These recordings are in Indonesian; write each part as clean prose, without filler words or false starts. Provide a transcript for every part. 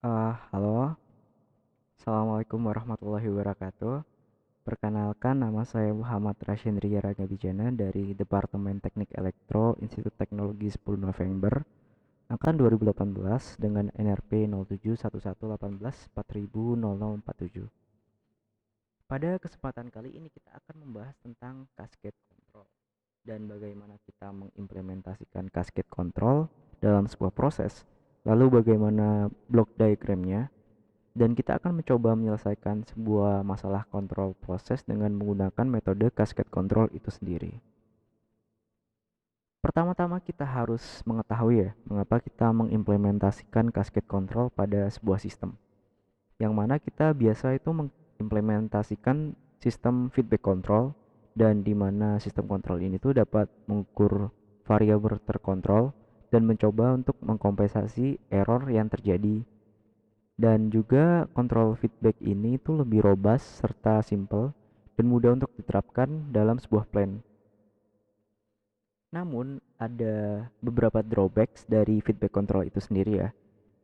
Halo, Assalamualaikum warahmatullahi wabarakatuh. Perkenalkan, nama saya Muhammad Rashendria Ragabijana dari Departemen Teknik Elektro Institut Teknologi 10 November angkatan 2018 dengan NRP 071118400047. Pada kesempatan kali ini kita akan membahas tentang cascade control dan bagaimana kita mengimplementasikan cascade control dalam sebuah proses. Lalu bagaimana block diagramnya, dan kita akan mencoba menyelesaikan sebuah masalah kontrol proses dengan menggunakan metode cascade control itu sendiri. Pertama-tama kita harus mengetahui ya, mengapa kita mengimplementasikan cascade control pada sebuah sistem. Yang mana kita biasa itu mengimplementasikan sistem feedback control, dan di mana sistem kontrol ini tuh dapat mengukur variabel terkontrol dan mencoba untuk mengkompensasi error yang terjadi. Dan juga kontrol feedback ini tuh lebih robust serta simple dan mudah untuk diterapkan dalam sebuah plan. Namun ada beberapa drawbacks dari feedback control itu sendiri ya.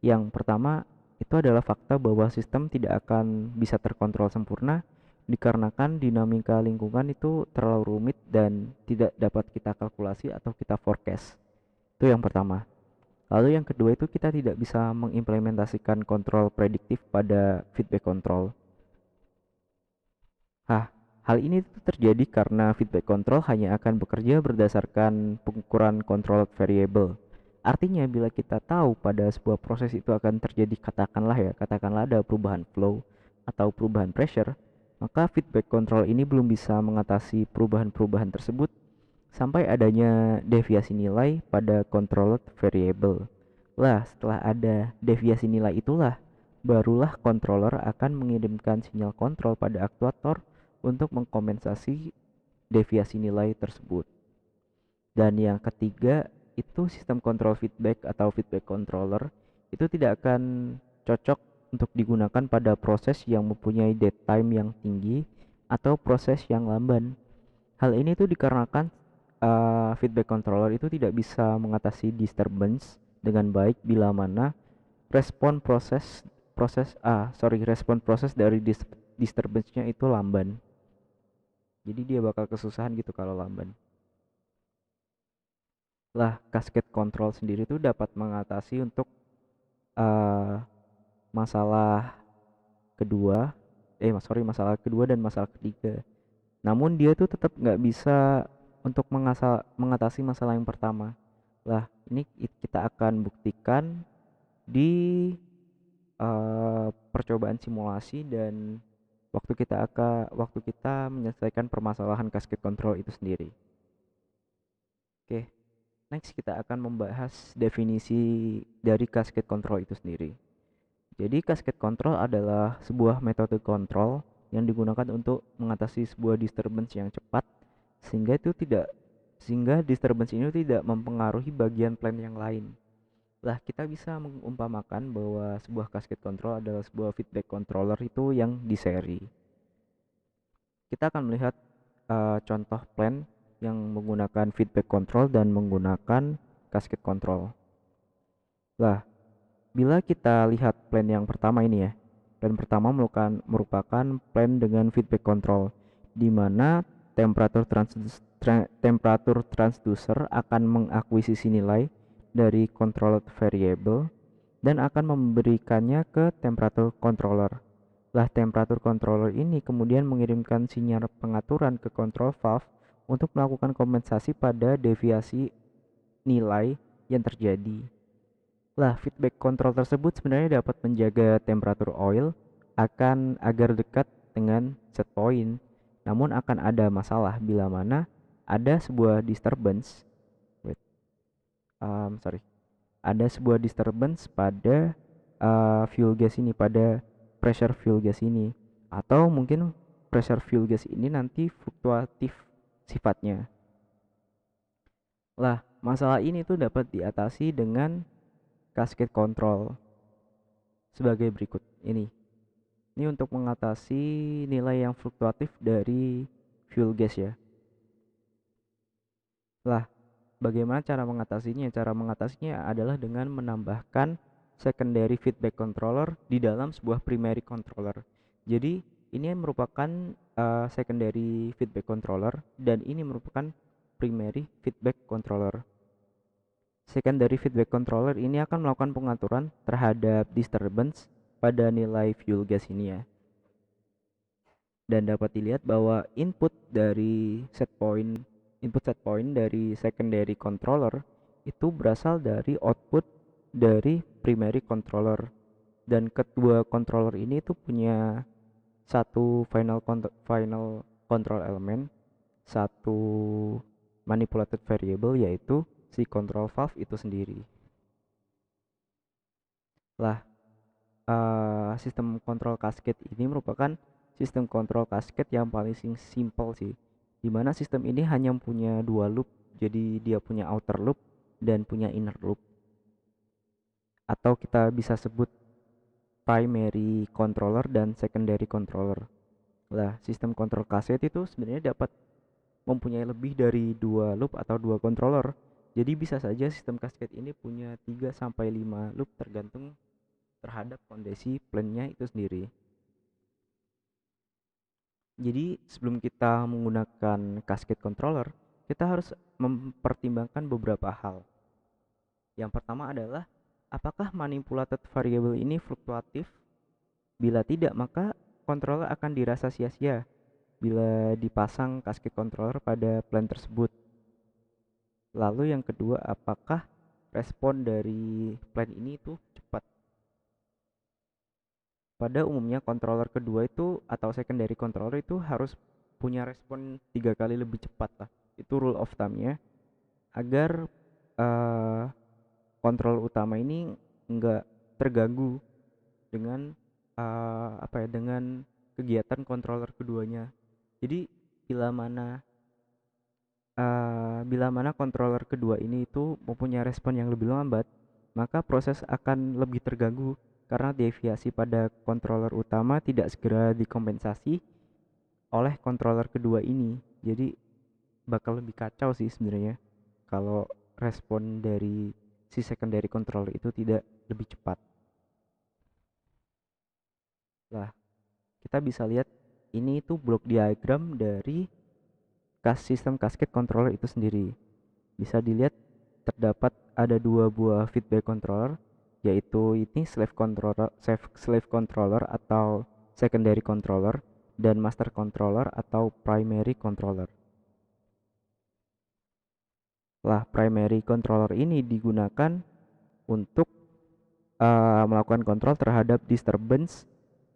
Yang pertama itu adalah fakta bahwa sistem tidak akan bisa terkontrol sempurna dikarenakan dinamika lingkungan itu terlalu rumit dan tidak dapat kita kalkulasi atau kita forecast. Itu yang pertama. Lalu yang kedua itu kita tidak bisa mengimplementasikan kontrol prediktif pada feedback control. Nah, hal ini tuh terjadi karena feedback control hanya akan bekerja berdasarkan pengukuran controlled variable. Artinya bila kita tahu pada sebuah proses itu akan terjadi, katakanlah ada perubahan flow atau perubahan pressure, maka feedback control ini belum bisa mengatasi perubahan-perubahan tersebut sampai adanya deviasi nilai pada controlled variable. Lah, setelah ada deviasi nilai itulah barulah controller akan mengirimkan sinyal kontrol pada aktuator untuk mengkompensasi deviasi nilai tersebut. Dan yang ketiga itu sistem kontrol feedback atau feedback controller itu tidak akan cocok untuk digunakan pada proses yang mempunyai dead time yang tinggi atau proses yang lamban. Hal ini tuh dikarenakan feedback controller itu tidak bisa mengatasi disturbance dengan baik bila mana respon proses respon proses dari disturbance-nya itu lamban. Jadi dia bakal kesusahan gitu kalau lamban. Lah, cascade control sendiri tuh dapat mengatasi untuk uh, masalah kedua, masalah kedua dan masalah ketiga. Namun dia tuh tetap nggak bisa untuk mengatasi masalah yang pertama. Lah, ini kita akan buktikan di percobaan simulasi dan waktu kita menyelesaikan permasalahan cascade control itu sendiri. Oke, next kita akan membahas definisi dari cascade control itu sendiri. Jadi cascade control adalah sebuah metode kontrol yang digunakan untuk mengatasi sebuah disturbance yang cepat sehingga disturbance ini tidak mempengaruhi bagian plan yang lain. Lah, kita bisa mengumpamakan bahwa sebuah cascade control adalah sebuah feedback controller itu yang di seri. Kita akan melihat contoh plan yang menggunakan feedback control dan menggunakan cascade control. Lah, bila kita lihat plan yang pertama ini ya, plan pertama merupakan plan dengan feedback control, di mana temperatur transducer akan mengakuisisi nilai dari controlled variable dan akan memberikannya ke temperatur controller. Lah, temperatur controller ini kemudian mengirimkan sinyal pengaturan ke control valve untuk melakukan kompensasi pada deviasi nilai yang terjadi. Lah, feedback control tersebut sebenarnya dapat menjaga temperatur oil agar dekat dengan set point. Namun akan ada masalah bila mana ada sebuah disturbance. Wait, sorry. Ada sebuah disturbance pada fuel gas ini, pada pressure fuel gas ini, atau mungkin pressure fuel gas ini nanti fluktuatif sifatnya. Lah, masalah ini tuh dapat diatasi dengan cascade control sebagai berikut ini. Ini untuk mengatasi nilai yang fluktuatif dari fuel gas ya. Lah, bagaimana cara mengatasinya? Cara mengatasinya adalah dengan menambahkan secondary feedback controller di dalam sebuah primary controller. Jadi ini merupakan secondary feedback controller dan ini merupakan primary feedback controller. Secondary feedback controller ini akan melakukan pengaturan terhadap disturbance pada nilai fuel gas ini ya. Dan dapat dilihat bahwa input set point dari secondary controller itu berasal dari output dari primary controller, dan kedua controller ini tuh punya satu final control element, satu manipulated variable, yaitu si control valve itu sendiri. Lah, sistem kontrol cascade ini merupakan sistem kontrol cascade yang paling simple sih, dimana sistem ini hanya punya dua loop. Jadi dia punya outer loop dan punya inner loop, atau kita bisa sebut primary controller dan secondary controller. Lah, sistem kontrol cascade itu sebenarnya dapat mempunyai lebih dari dua loop atau dua controller. Jadi bisa saja sistem cascade ini punya 3 sampai 5 loop tergantung terhadap kondisi plan-nya itu sendiri. Jadi sebelum kita menggunakan cascade controller, kita harus mempertimbangkan beberapa hal. Yang pertama adalah apakah manipulated variable ini fluktuatif? Bila tidak, maka controller akan dirasa sia-sia bila dipasang cascade controller pada plan tersebut. Lalu yang kedua, apakah respon dari plan ini itu cepat? Pada umumnya controller kedua itu atau secondary controller itu harus punya respon 3 kali lebih cepat lah. Itu rule of thumb-nya, agar kontrol utama ini enggak terganggu dengan dengan kegiatan controller keduanya. Jadi bila mana controller kedua ini itu mempunyai respon yang lebih lambat, maka proses akan lebih terganggu karena deviasi pada controller utama tidak segera dikompensasi oleh controller kedua ini. Jadi bakal lebih kacau sih sebenarnya kalau respon dari si secondary controller itu tidak lebih cepat. Lah, kita bisa lihat ini itu block diagram dari sistem cascade controller itu sendiri. Bisa dilihat terdapat ada dua buah feedback controller, yaitu ini slave controller atau secondary controller, dan master controller atau primary controller. Lah, primary controller ini digunakan untuk melakukan kontrol terhadap disturbance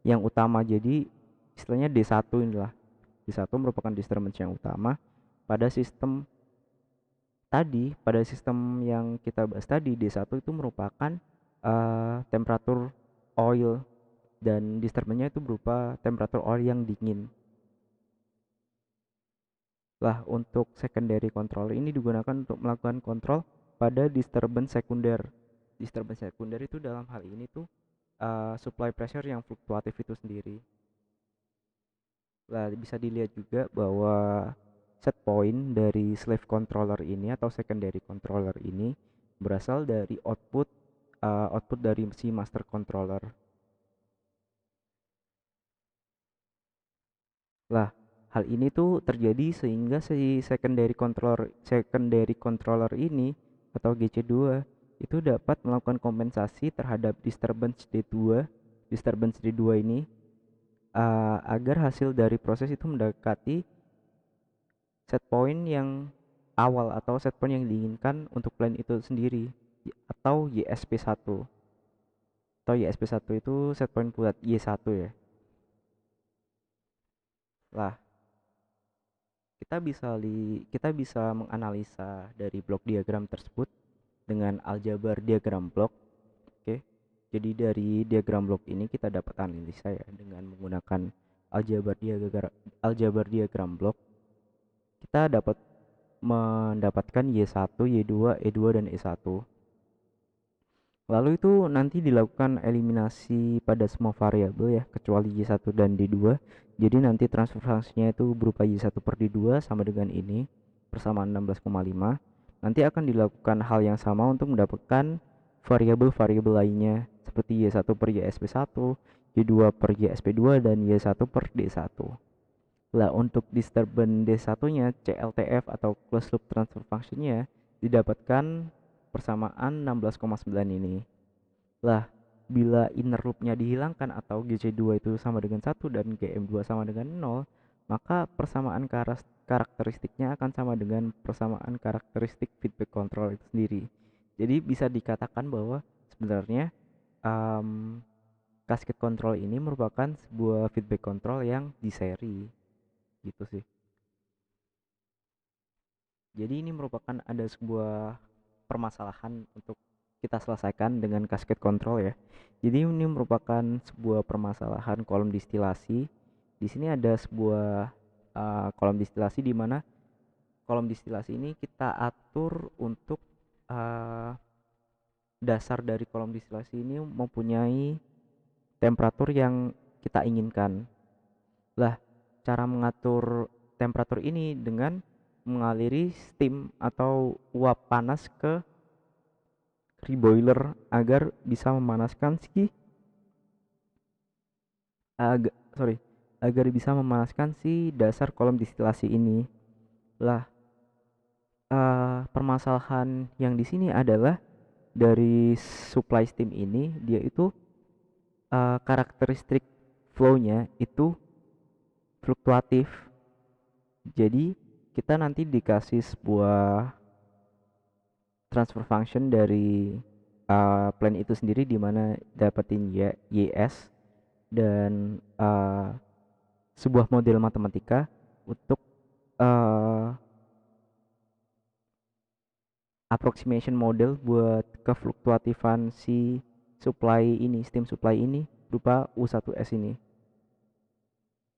yang utama. Jadi istilahnya D1 inilah. D1 merupakan disturbance yang utama pada sistem tadi. Pada sistem yang kita bahas tadi, D1 itu merupakan temperatur oil, dan disturbance-nya itu berupa temperatur oil yang dingin. Lah, untuk secondary controller ini digunakan untuk melakukan kontrol pada disturbance sekunder. Disturbance sekunder itu dalam hal ini tuh supply pressure yang fluktuatif itu sendiri. Lah, bisa dilihat juga bahwa set point dari slave controller ini atau secondary controller ini berasal dari output dari si master controller. Lah, hal ini tuh terjadi sehingga si secondary controller ini atau GC2 itu dapat melakukan kompensasi terhadap disturbance D2 ini agar hasil dari proses itu mendekati set point yang awal atau set point yang diinginkan untuk plan itu sendiri, atau YSP1. Atau YSP1 itu set point buat Y1 ya. Lah, kita bisa menganalisa dari blok diagram tersebut dengan aljabar diagram blok. Oke. Jadi dari diagram blok ini kita dapat analisa ya dengan menggunakan aljabar diagram blok. Kita dapat mendapatkan Y1, Y2, E2 dan E1. Lalu itu nanti dilakukan eliminasi pada semua variabel ya, kecuali Y1 dan D2. Jadi nanti transfer funksinya itu berupa Y1 per D2 sama dengan ini, persamaan 16,5. Nanti akan dilakukan hal yang sama untuk mendapatkan variabel-variabel lainnya. seperti Y1 per YSP1, Y2 per YSP2, dan Y1 per D1. Lah untuk disturbance D1-nya CLTF atau closed loop transfer function-nya didapatkan persamaan 16,9 ini. Lah bila inner loop-nya dihilangkan atau GC2 itu sama dengan 1 dan GM2 sama dengan 0, maka persamaan karakteristiknya akan sama dengan persamaan karakteristik feedback control itu sendiri. Jadi bisa dikatakan bahwa sebenarnya cascade control ini merupakan sebuah feedback control yang di seri gitu sih. Jadi ini merupakan ada sebuah permasalahan untuk kita selesaikan dengan cascade control ya. Jadi ini merupakan sebuah permasalahan kolom distilasi. Di sini ada sebuah kolom distilasi di mana kolom distilasi ini kita atur untuk dasar dari kolom distilasi ini mempunyai temperatur yang kita inginkan. Lah, cara mengatur temperatur ini dengan mengaliri steam atau uap panas ke reboiler agar bisa memanaskan agar bisa memanaskan si dasar kolom distilasi ini. Lah, permasalahan yang di sini adalah dari supply steam ini dia itu karakteristik flow-nya itu fluktuatif. Jadi kita nanti dikasih sebuah transfer function dari plan itu sendiri di mana dapetin YS dan sebuah model matematika untuk approximation model buat kefluktuatifan si steam supply ini berupa U1S ini.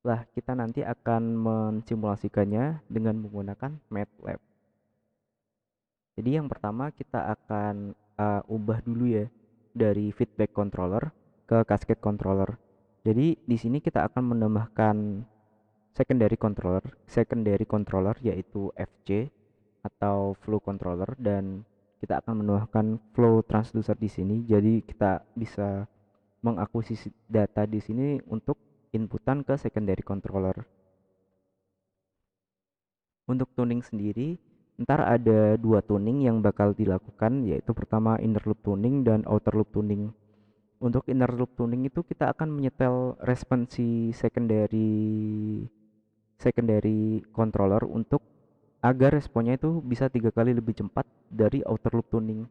Lah, kita nanti akan mensimulasikannya dengan menggunakan MATLAB. Jadi yang pertama kita akan ubah dulu ya dari feedback controller ke cascade controller. Jadi di sini kita akan menambahkan secondary controller yaitu FC atau flow controller, dan kita akan menambahkan flow transducer di sini. Jadi kita bisa mengakuisisi data di sini untuk inputan ke secondary controller. Untuk tuning sendiri, ntar ada dua tuning yang bakal dilakukan, yaitu pertama inner loop tuning dan outer loop tuning. Untuk inner loop tuning itu kita akan menyetel responsi secondary controller untuk agar responnya itu bisa 3 kali lebih cepat dari outer loop tuning.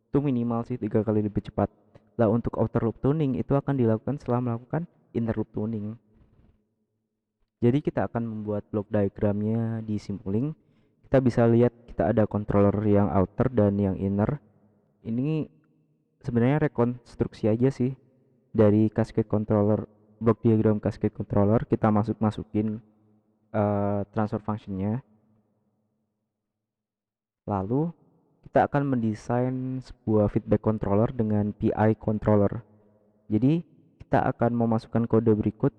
Itu minimal sih 3 kali lebih cepat. Lah untuk outer loop tuning itu akan dilakukan setelah melakukan inner loop tuning. Jadi kita akan membuat block diagramnya di Simulink. Kita bisa lihat kita ada controller yang outer dan yang inner. Ini sebenarnya rekonstruksi aja sih dari cascade controller, block diagram cascade controller. Kita masukin transfer functionnya. Lalu kita akan mendesain sebuah feedback controller dengan PI controller. Jadi kita akan memasukkan kode berikut.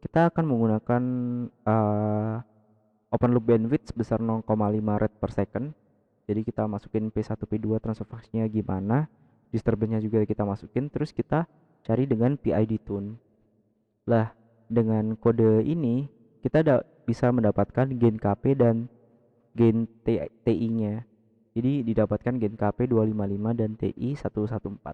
Kita akan menggunakan open loop bandwidth sebesar 0,5 rad per second. Jadi kita masukin P1 P2 transfer function-nya gimana, disturbance-nya juga kita masukin, terus kita cari dengan PID tune. Lah, dengan kode ini kita bisa mendapatkan gain KP dan gain TI-nya. Jadi didapatkan gain KP 255 dan TI 114.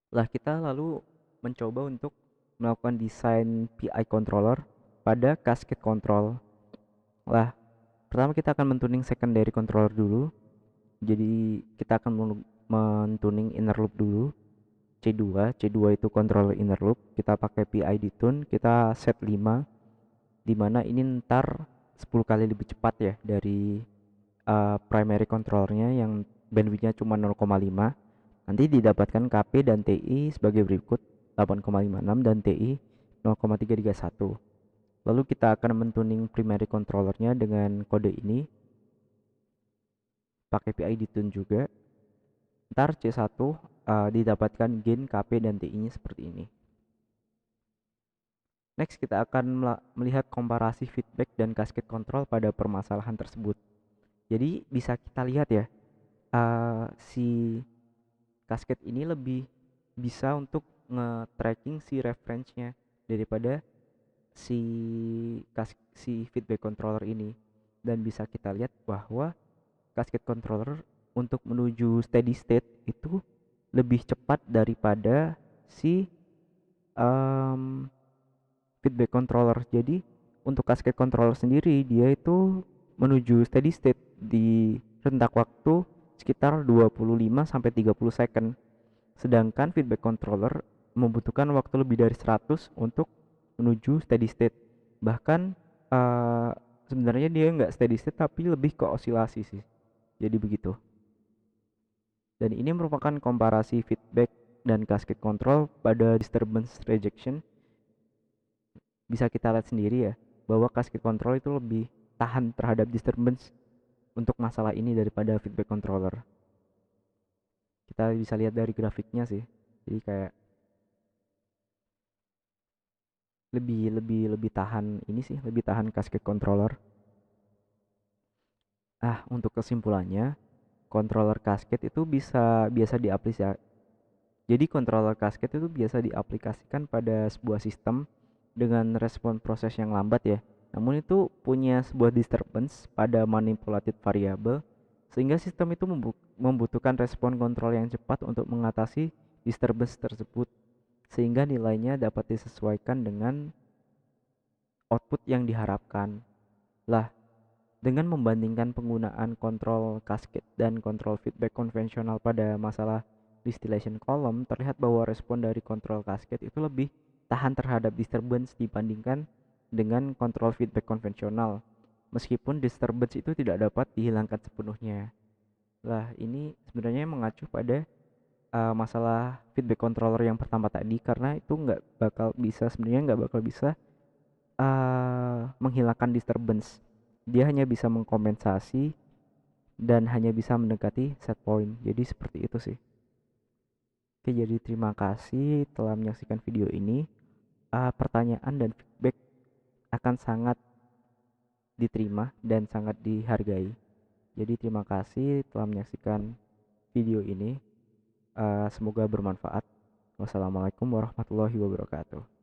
Lah, kita lalu mencoba untuk melakukan desain PI controller pada cascade control. Lah, pertama kita akan mentuning secondary controller dulu. Jadi kita akan mentuning inner loop dulu. C2 itu controller inner loop. Kita pakai PID tune, kita set 5, dimana ini ntar 10 kali lebih cepat ya dari primary controllernya yang bandwidthnya cuma 0,5. Nanti didapatkan KP dan TI sebagai berikut, 8,56 dan TI 0,331. Lalu kita akan mentuning primary controllernya dengan kode ini, pakai PID tune juga. Ntar C1 didapatkan gain KP dan TI nya seperti ini. Next kita akan melihat komparasi feedback dan cascade control pada permasalahan tersebut. Jadi bisa kita lihat ya, si kasket ini lebih bisa untuk nge-tracking si reference-nya daripada si feedback controller ini. Dan bisa kita lihat bahwa cascade controller untuk menuju steady state itu lebih cepat daripada si um, feedback controller. Jadi untuk cascade controller sendiri dia itu menuju steady state di rentak waktu sekitar 25 sampai 30 second. Sedangkan feedback controller membutuhkan waktu lebih dari 100 untuk menuju steady state. Bahkan uh, sebenarnya dia nggak steady state tapi lebih ke osilasi sih. Jadi begitu. Dan ini merupakan komparasi feedback dan cascade control pada disturbance rejection. Bisa kita lihat sendiri ya bahwa cascade control itu lebih tahan terhadap disturbance untuk masalah ini daripada feedback controller. Kita bisa lihat dari grafiknya sih. Jadi kayak lebih tahan ini sih, lebih tahan cascade controller. Untuk kesimpulannya, controller cascade itu biasa diaplikasikan. Jadi controller cascade itu biasa diaplikasikan pada sebuah sistem dengan respon proses yang lambat ya. Namun itu punya sebuah disturbance pada manipulated variable sehingga sistem itu membutuhkan respon kontrol yang cepat untuk mengatasi disturbance tersebut sehingga nilainya dapat disesuaikan dengan output yang diharapkan. Lah, dengan membandingkan penggunaan kontrol cascade dan kontrol feedback konvensional pada masalah distillation column, terlihat bahwa respon dari kontrol cascade itu lebih tahan terhadap disturbance dibandingkan dengan kontrol feedback konvensional. Meskipun disturbance itu tidak dapat dihilangkan sepenuhnya. Lah, ini sebenarnya mengacu pada masalah feedback controller yang pertama tadi karena itu nggak bakal bisa menghilangkan disturbance. Dia hanya bisa mengkompensasi dan hanya bisa mendekati set point. Jadi seperti itu sih. Oke, jadi terima kasih telah menyaksikan video ini. Pertanyaan dan feedback akan sangat diterima dan sangat dihargai. Jadi terima kasih telah menyaksikan video ini. Semoga bermanfaat. Wassalamualaikum warahmatullahi wabarakatuh.